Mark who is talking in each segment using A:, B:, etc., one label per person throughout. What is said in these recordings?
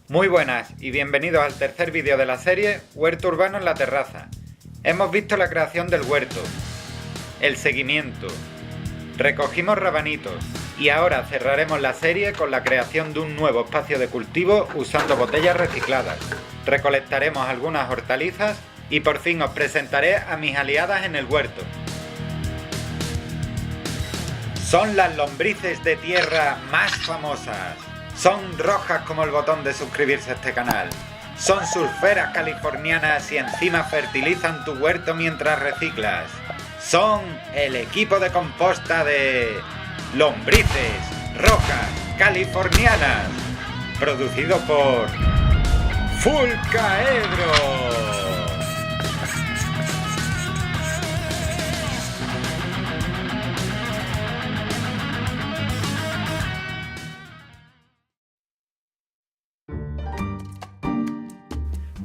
A: Muy buenas y bienvenidos al tercer vídeo de la serie Huerto Urbano en la Terraza. Hemos visto la creación del huerto, el seguimiento, recogimos rabanitos y ahora cerraremos la serie con la creación de un nuevo espacio de cultivo usando botellas recicladas. Recolectaremos algunas hortalizas y por fin os presentaré a mis aliadas en el huerto. Son las lombrices de tierra más famosas. Son rojas como el botón de suscribirse a este canal. Son surferas californianas y encima fertilizan tu huerto mientras reciclas. Son el equipo de composta de Lombrices Rojas Californianas. Producido por Fulcaedro.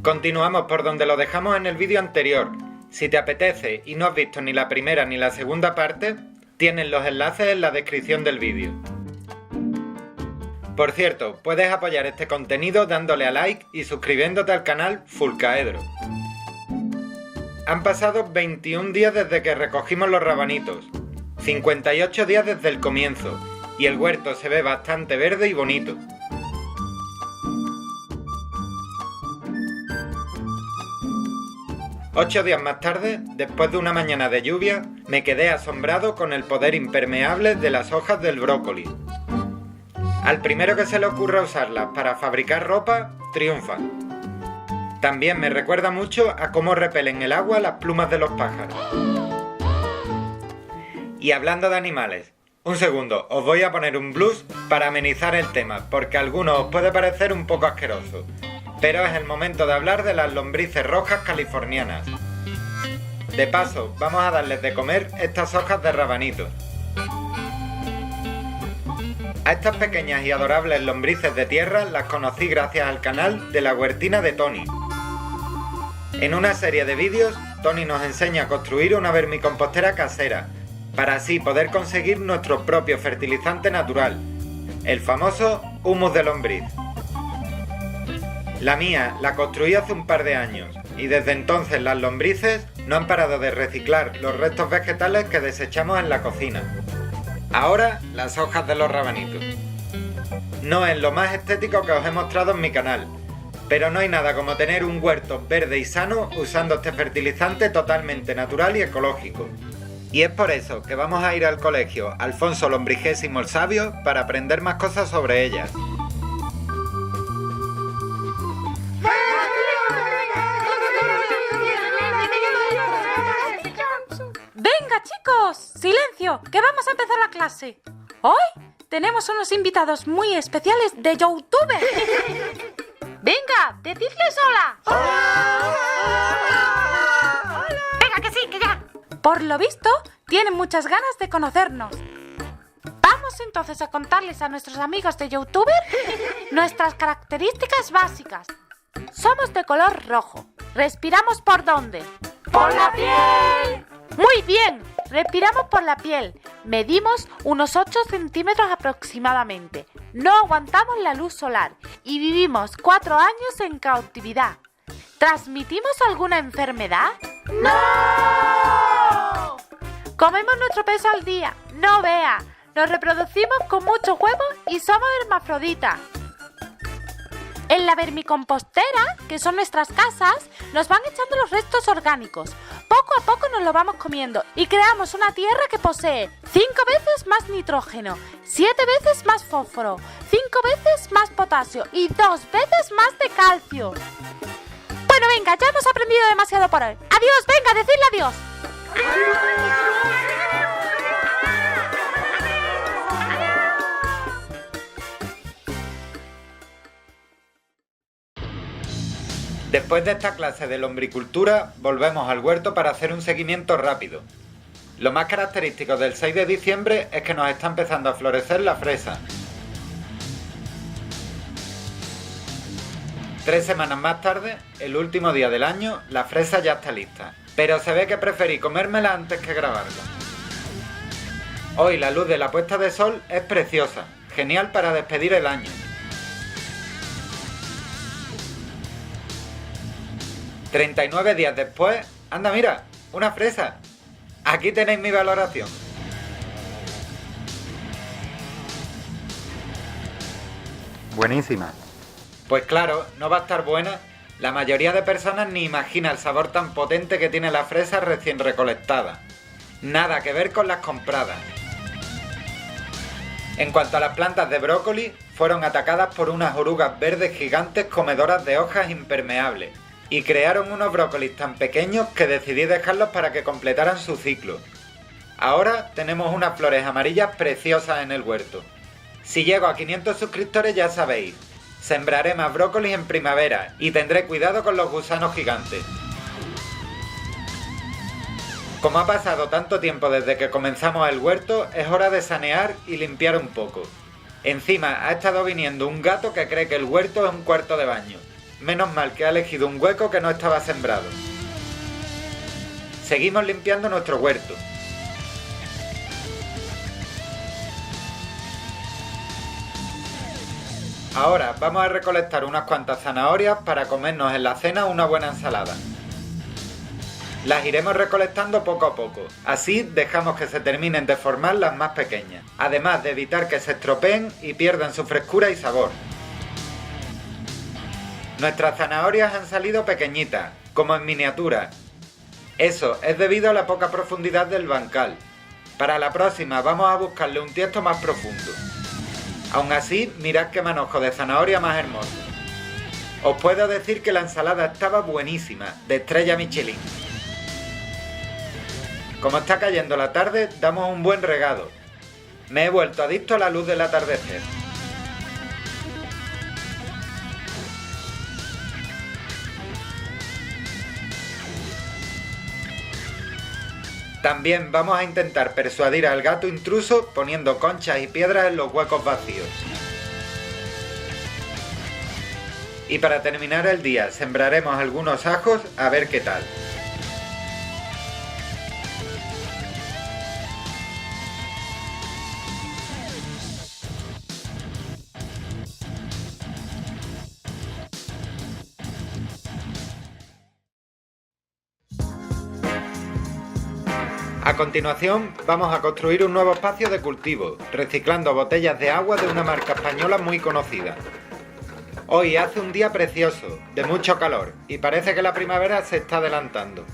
A: Continuamos por donde lo dejamos en el vídeo anterior. Si te apetece y no has visto ni la primera ni la segunda parte, tienes los enlaces en la descripción del vídeo. Por cierto, puedes apoyar este contenido dándole a like y suscribiéndote al canal Fulcaedro. Han pasado 21 días desde que recogimos los rabanitos, 58 días desde el comienzo, y el huerto se ve bastante verde y bonito. Ocho días más tarde, después de una mañana de lluvia, me quedé asombrado con el poder impermeable de las hojas del brócoli. Al primero que se le ocurra usarlas para fabricar ropa, triunfa. También me recuerda mucho a cómo repelen el agua las plumas de los pájaros. Y hablando de animales, un segundo, os voy a poner un blues para amenizar el tema, porque a algunos os puede parecer un poco asqueroso. Pero es el momento de hablar de las lombrices rojas californianas. De paso, vamos a darles de comer estas hojas de rabanito. A estas pequeñas y adorables lombrices de tierra las conocí gracias al canal de la huertina de Tony. En una serie de vídeos, Tony nos enseña a construir una vermicompostera casera, para así poder conseguir nuestro propio fertilizante natural, el famoso humus de lombriz. La mía la construí hace un par de años y desde entonces las lombrices no han parado de reciclar los restos vegetales que desechamos en la cocina. Ahora las hojas de los rabanitos. No es lo más estético que os he mostrado en mi canal, pero no hay nada como tener un huerto verde y sano usando este fertilizante totalmente natural y ecológico. Y es por eso que vamos a ir al colegio Alfonso Lombrigésimo el Sabio para aprender más cosas sobre ellas.
B: ¡Venga, chicos! ¡Silencio! ¡Que vamos a empezar la clase! Hoy tenemos unos invitados muy especiales de YouTube. ¡Venga! ¡Decidles hola! ¡Hola! ¡Hola! ¡Venga, que sí, que ya! Por lo visto, tienen muchas ganas de conocernos. Vamos entonces a contarles a nuestros amigos de YouTube nuestras características básicas. Somos de color rojo. ¿Respiramos por dónde? ¡Por la piel! ¡Muy bien! Respiramos por la piel. Medimos unos 8 centímetros aproximadamente. No aguantamos la luz solar y vivimos 4 años en cautividad. ¿Transmitimos alguna enfermedad? ¡No! Comemos nuestro peso al día. ¡No vea! Nos reproducimos con muchos huevos y somos hermafroditas. En la vermicompostera, que son nuestras casas, nos van echando los restos orgánicos. Poco a poco nos lo vamos comiendo y creamos una tierra que posee 5 veces más nitrógeno, 7 veces más fósforo, 5 veces más potasio y 2 veces más de calcio. Bueno, venga, ya hemos aprendido demasiado por hoy. ¡Adiós! ¡Venga, decidle adiós!
A: Después de esta clase de lombricultura, volvemos al huerto para hacer un seguimiento rápido. Lo más característico del 6 de diciembre es que nos está empezando a florecer la fresa. 3 semanas más tarde, el último día del año, la fresa ya está lista. Pero se ve que preferí comérmela antes que grabarla. Hoy la luz de la puesta de sol es preciosa, genial para despedir el año. 39 días después, anda mira, una fresa. Aquí tenéis mi valoración.
C: Buenísima.
A: Pues claro, no va a estar buena. La mayoría de personas ni imagina el sabor tan potente que tiene la fresa recién recolectada. Nada que ver con las compradas. En cuanto a las plantas de brócoli, fueron atacadas por unas orugas verdes gigantes comedoras de hojas impermeables y crearon unos brócolis tan pequeños que decidí dejarlos para que completaran su ciclo. Ahora tenemos unas flores amarillas preciosas en el huerto. Si llego a 500 suscriptores ya sabéis, sembraré más brócolis en primavera y tendré cuidado con los gusanos gigantes. Como ha pasado tanto tiempo desde que comenzamos el huerto, es hora de sanear y limpiar un poco. Encima ha estado viniendo un gato que cree que el huerto es un cuarto de baño. Menos mal que ha elegido un hueco que no estaba sembrado. Seguimos limpiando nuestro huerto. Ahora vamos a recolectar unas cuantas zanahorias para comernos en la cena una buena ensalada. Las iremos recolectando poco a poco, así dejamos que se terminen de formar las más pequeñas, además de evitar que se estropeen y pierdan su frescura y sabor. Nuestras zanahorias han salido pequeñitas, como en miniatura. Eso es debido a la poca profundidad del bancal. Para la próxima vamos a buscarle un tiesto más profundo. Aún así, mirad qué manojo de zanahoria más hermoso. Os puedo decir que la ensalada estaba buenísima, de estrella Michelin. Como está cayendo la tarde, damos un buen regado. Me he vuelto adicto a la luz del atardecer. También vamos a intentar persuadir al gato intruso poniendo conchas y piedras en los huecos vacíos. Y para terminar el día sembraremos algunos ajos a ver qué tal. A continuación, vamos a construir un nuevo espacio de cultivo, reciclando botellas de agua de una marca española muy conocida. Hoy hace un día precioso, de mucho calor, y parece que la primavera se está adelantando.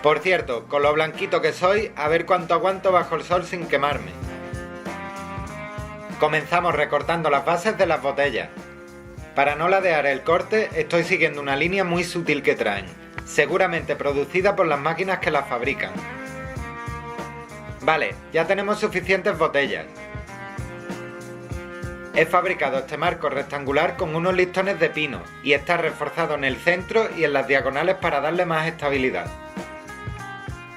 A: Por cierto, con lo blanquito que soy, a ver cuánto aguanto bajo el sol sin quemarme. Comenzamos recortando las bases de las botellas. Para no ladear el corte, estoy siguiendo una línea muy sutil que traen, seguramente producida por las máquinas que las fabrican. Vale, ya tenemos suficientes botellas. He fabricado este marco rectangular con unos listones de pino y está reforzado en el centro y en las diagonales para darle más estabilidad.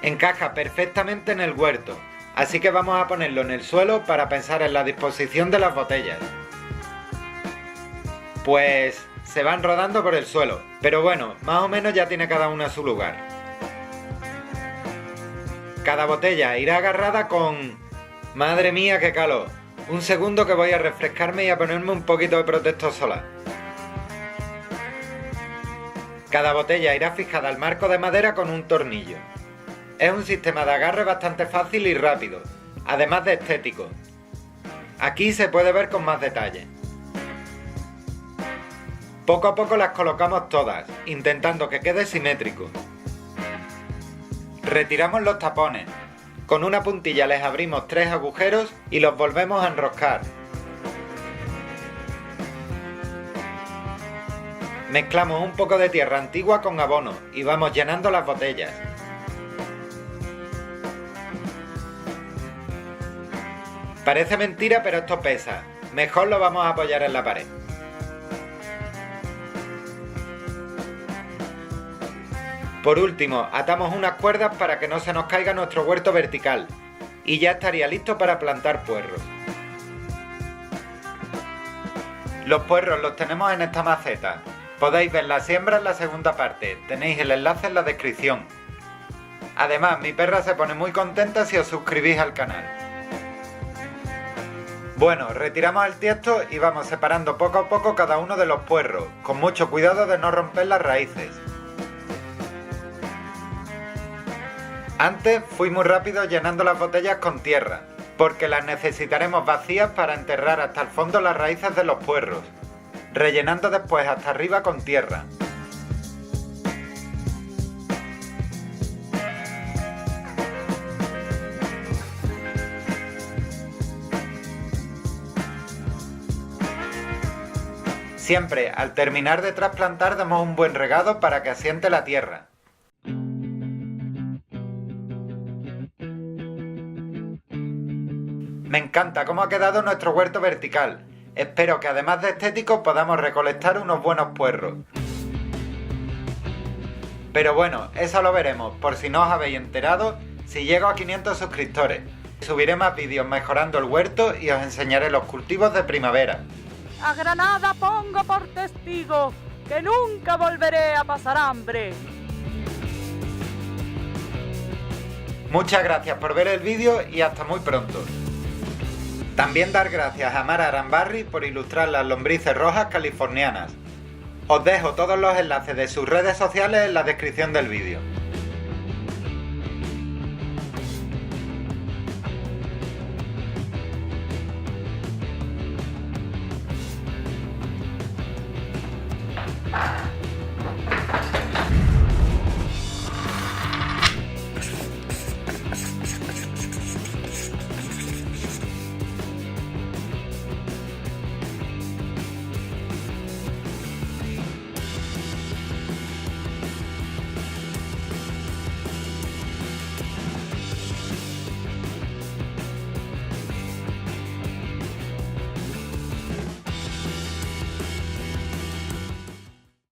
A: Encaja perfectamente en el huerto, así que vamos a ponerlo en el suelo para pensar en la disposición de las botellas. Pues se van rodando por el suelo, pero bueno, más o menos ya tiene cada una su lugar. Cada botella irá agarrada con... ¡Madre mía, qué calor! Un segundo que voy a refrescarme y a ponerme un poquito de protector solar. Cada botella irá fijada al marco de madera con un tornillo. Es un sistema de agarre bastante fácil y rápido, además de estético. Aquí se puede ver con más detalle. Poco a poco las colocamos todas, intentando que quede simétrico. Retiramos los tapones. Con una puntilla les abrimos 3 agujeros y los volvemos a enroscar. Mezclamos un poco de tierra antigua con abono y vamos llenando las botellas. Parece mentira, pero esto pesa. Mejor lo vamos a apoyar en la pared. Por último, atamos unas cuerdas para que no se nos caiga nuestro huerto vertical y ya estaría listo para plantar puerros. Los puerros los tenemos en esta maceta. Podéis ver la siembra en la segunda parte, tenéis el enlace en la descripción. Además, mi perra se pone muy contenta si os suscribís al canal. Bueno, retiramos el tiesto y vamos separando poco a poco cada uno de los puerros, con mucho cuidado de no romper las raíces. Antes fui muy rápido llenando las botellas con tierra, porque las necesitaremos vacías para enterrar hasta el fondo las raíces de los puerros, rellenando después hasta arriba con tierra. Siempre, al terminar de trasplantar, damos un buen regado para que asiente la tierra. Me encanta cómo ha quedado nuestro huerto vertical. Espero que además de estético podamos recolectar unos buenos puerros. Pero bueno, eso lo veremos, por si no os habéis enterado, si llego a 500 suscriptores. Subiré más vídeos mejorando el huerto y os enseñaré los cultivos de primavera.
C: A Granada pongo por testigo que nunca volveré a pasar hambre.
A: Muchas gracias por ver el vídeo y hasta muy pronto. También dar gracias a Mara Arambarri por ilustrar las lombrices rojas californianas. Os dejo todos los enlaces de sus redes sociales en la descripción del vídeo.